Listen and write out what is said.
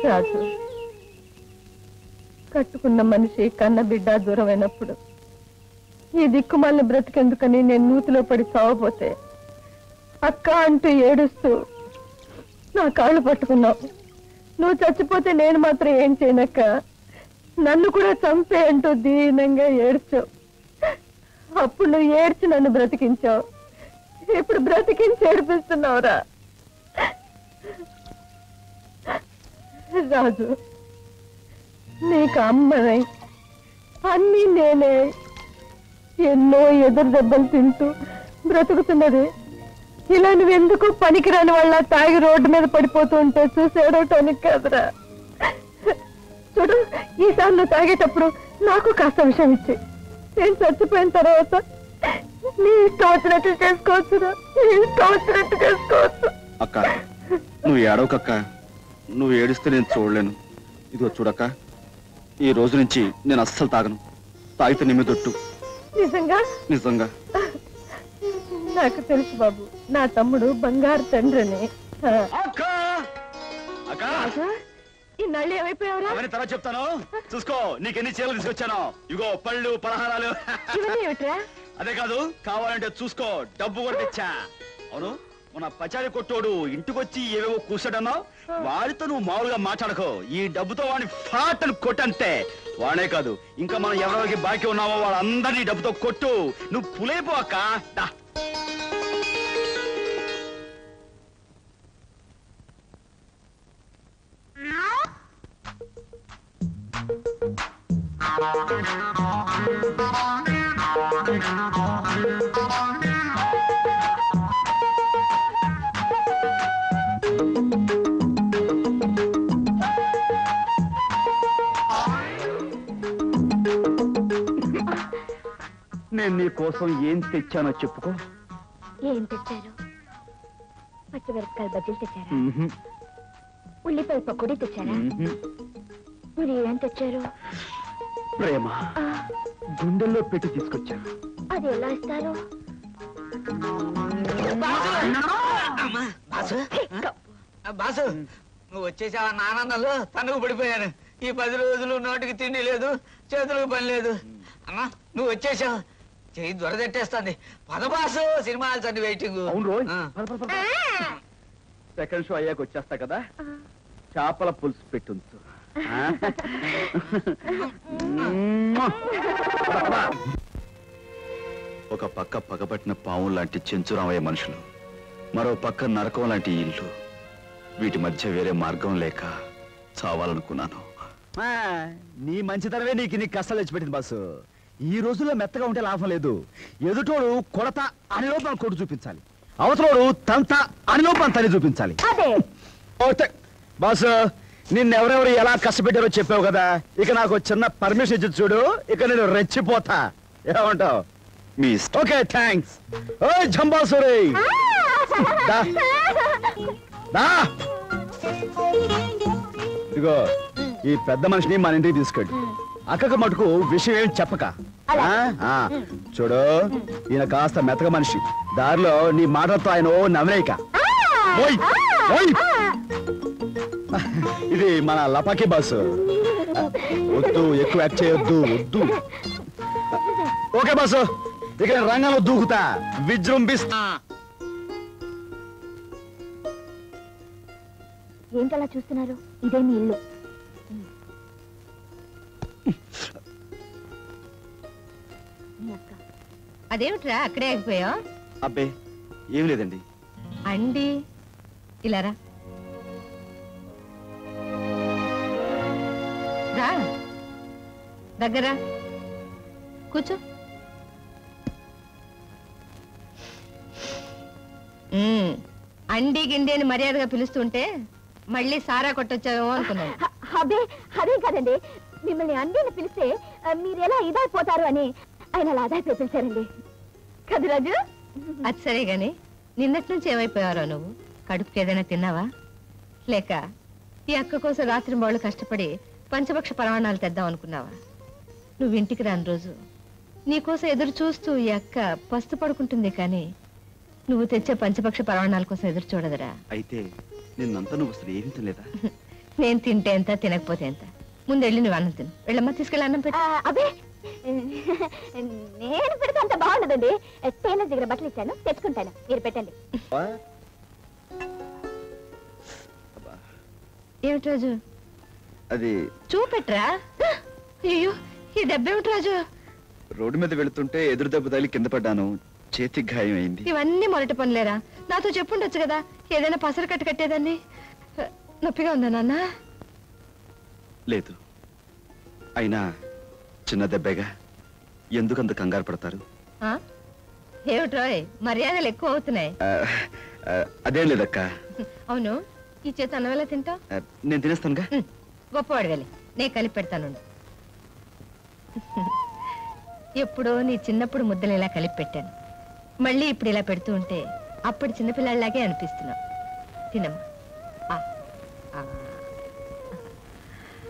రాజు, కట్టుకున్న మనిషి కన్న బిడ్డ దూరమైనప్పుడు ఈ దిక్కుమాలిన బ్రతికెందుకని నేను నూతిలో పడి చావపోతే అక్క అంటూ ఏడుస్తూ నా కాళ్ళు పట్టుకున్నావు. నువ్వు చచ్చిపోతే నేను మాత్రం ఏం చేయనక్క, నన్ను కూడా చంపే అంటూ దీనంగా ఏడ్చావు. అప్పుడు నువ్వు ఏడ్చి నన్ను బ్రతికించావు, ఇప్పుడు బ్రతికించి ఏడిపిస్తున్నావురా. రాజు, నీకు అమ్మనై అన్నీ నేనే ఎన్నో ఎదురు దెబ్బలు తింటూ బ్రతుకుతున్నది. ఇలా నువ్వెందుకు పనికిరాని వాళ్ళ తాగి రోడ్డు మీద పడిపోతూ ఉంటే చూసేయడానికి కాదురా. చూడు, ఈసారి నువ్వు తాగేటప్పుడు నాకు కాస్త విషయం ఇచ్చి నేను చచ్చిపోయిన తర్వాత నీ ఇష్టం వచ్చినట్టు చేసుకోవచ్చురా, నీ ఇష్టం వచ్చినట్టు చేసుకోవచ్చు. అక్క, నువ్వు ఏడవకక్క, నువ్వు ఏడిస్తే నేను చూడలేను. ఇదిగో చూడక్క, ఈ రోజు నుంచి నేను అస్సలు తాగను. తాగితే నీ మీద ఒట్టు. నిజంగా? నిజంగా. నాకు తెలుసు బాబు, నా తమ్ముడు బంగారు తండ్రిని. ఈ నళ్ళు ఏమైపోయావురా? తర్వాత చెప్తాను, చూసుకో. నీకెన్ని చీరలు తీసుకొచ్చాను. ఇగో పళ్ళు, పలహారాలు. అదే కాదు, కావాలంటే చూసుకో, డబ్బు కూడా తెచ్చా. అవును, మన పచారి కొట్టోడు ఇంటికొచ్చి ఏవేవో కూర్చోడన్నావు, వాడితో నువ్వు మామూలుగా మాట్లాడకో. ఈ డబ్బుతో వాడిని ఫాట్ అని కొట్టంటే వాడే కాదు, ఇంకా మనం ఎవరెవరికి బాకీ ఉన్నామో వాళ్ళందరినీ డబ్బుతో కొట్టు. నువ్వు పులైపో అక్క. నేను నీ కోసం ఏం తెచ్చానో చెప్పుకో. ఏం తెచ్చారు? పచ్చిమిరపకాయలు బజ్జీలు తెచ్చారా? ఉల్లిపాయ పకోడీ తెచ్చారా? మరి ఏం తెచ్చారు? ప్రేమ గుండెల్లో పెట్టి తీసుకొచ్చాను. అది ఎలా ఇస్తారు? బాసు, నువ్వు వచ్చేసావా? నానందలో తనుకు పడిపోయాను. ఈ 10 రోజులు నోటికి తిండి లేదు, చేతులకు పని లేదు. అమ్మా, నువ్వు వచ్చేసావు, చెయ్యి దొరదెట్టేస్తుంది. పద boss, cinema halls waiting. Second show అయ్యాక వచ్చేస్తా కదా, చేపల పులుసు పెట్టుంచు. ఒక పక్క పగబట్టిన పాము లాంటి చెంచురామయ్య మనుషులు, మరో పక్క నరకం లాంటి ఇల్లు. వీటి మధ్య వేరే మార్గం లేక చావాలనుకున్నాను. నీ మంచితనమే నీకు కష్టాలు తెచ్చిపెట్టింది బాసు. ఈ రోజుల్లో మెత్తగా ఉంటే లాభం లేదు. ఎదుటోడు కొడత అని లోపల కొడు చూపించాలి, అవతలోడు తంత అని లోపల తల్లి చూపించాలి. బాసు, నిన్నెవరెవరు ఎలా కష్టపెట్టారో చెప్పావు కదా, ఇక నాకు చిన్న పర్మిషన్ ఇచ్చి చూడు, ఇక నేను రెచ్చిపోతా. ఏమంటావు? మీ ఓకే, థ్యాంక్స్. ఓ జంబాసురే, ఇదిగో ఈ పెద్ద మనిషిని మన ఇంటికి తీసుకెళ్ళి అక్కకు మటుకు విషయం ఏమి చెప్పక. చూడు, ఈయన కాస్త మెత్తగా మనిషి. దారిలో నీ మాటలతో ఆయన నవ్వేయక. ఇది మన లపాకి బాసు. వద్దు, ఎక్కువ యాక్ట్ చేయొద్దు, వద్దు. ఓకే బాసు, ఇక రంగంలో దూకుతా, విజృంభిస్తా. ఏంటలా చూస్తున్నారు? ఇదే మీ ఇల్లు. అదేమిట్రా అక్కడే ఆగిపోయా? అబ్బే ఏం లేదండి. అండి ఇలా రా. దగ్గర కూర్చో. అండి గిండి అని మర్యాదగా పిలుస్తుంటే మళ్ళీ సారా కొట్టొచ్చావేమో అనుకున్నాను. అదే అదేం కాదండి, మిమ్మల్ని అండిని పిలిస్తే మీరు ఎలా ఇదైపోతారు అని ఆయన అలా అదాయిపోయి పిలిచారండి కదా రాజు. అది సరే గాని నిన్నటి నుంచి ఏమైపోయారో నువ్వు? కడుపుకి ఏదైనా తిన్నావా? లేక ఈ అక్క కోసం రాత్రి వాళ్ళు కష్టపడి పంచపక్ష పరమాణాలు తెద్దాం అనుకున్నావా? నువ్వు ఇంటికి రాని రోజు నీకోసం ఎదురు చూస్తూ ఈ అక్క పస్తు పడుకుంటుంది, కానీ నువ్వు తెచ్చే పంచపక్ష పరమాణాల కోసం ఎదురు చూడదురా. అయితే నిన్నంతా నువ్వు స్నేహితులేదా? నేను తింటే ఎంత తినకపోతే ఎంత. ముందు వెళ్ళి నువ్వు అన్నం తిను. వెళ్ళమ్మా, తీసుకెళ్ళి అన్నం పెట్టు. అదే నేను పెడితే అంత బాగుండదండి. టైలర్ దగ్గర బట్టలు ఇచ్చాను, తెచ్చుకుంటాను, మీరు పెట్టండి. ఏమిటి రాజు? అది చూపెట్రా. అయ్యో, ఈ దెబ్బ ఏమిటి రాజు? రోడ్డు మీద వెళుతుంటే ఎదురు దెబ్బ తగిలి కింద పడ్డాను, చేతికి గాయం అయింది. ఇవన్నీ మొదటి పనులేరా? నాతో చెప్పుండొచ్చు కదా, ఏదైనా పసరు కట్టేదాన్ని. నొప్పిగా ఉందా నాన్న? లేదు, అయినా చిన్న దెబ్బేగా, ఎందుకంత కంగారు పడతారు? ఏమిట్రోయ్, మర్యాదలు ఎక్కువ అవుతున్నాయి. అదేం లేదక్క. అవును, ఈ చేత అన్నం ఎలా తింటావు? నేను తినేస్తానుగా. గొప్పవాడు వెళ్ళి, నేను కలిపి పెడతాను. ఎప్పుడో నీ చిన్నప్పుడు ముద్దలు ఇలా కలిపి పెట్టాను, మళ్ళీ ఇప్పుడు ఇలా పెడుతూ ఉంటే అప్పుడు చిన్నపిల్లలాగే అనిపిస్తున్నావు. తినమ్మా.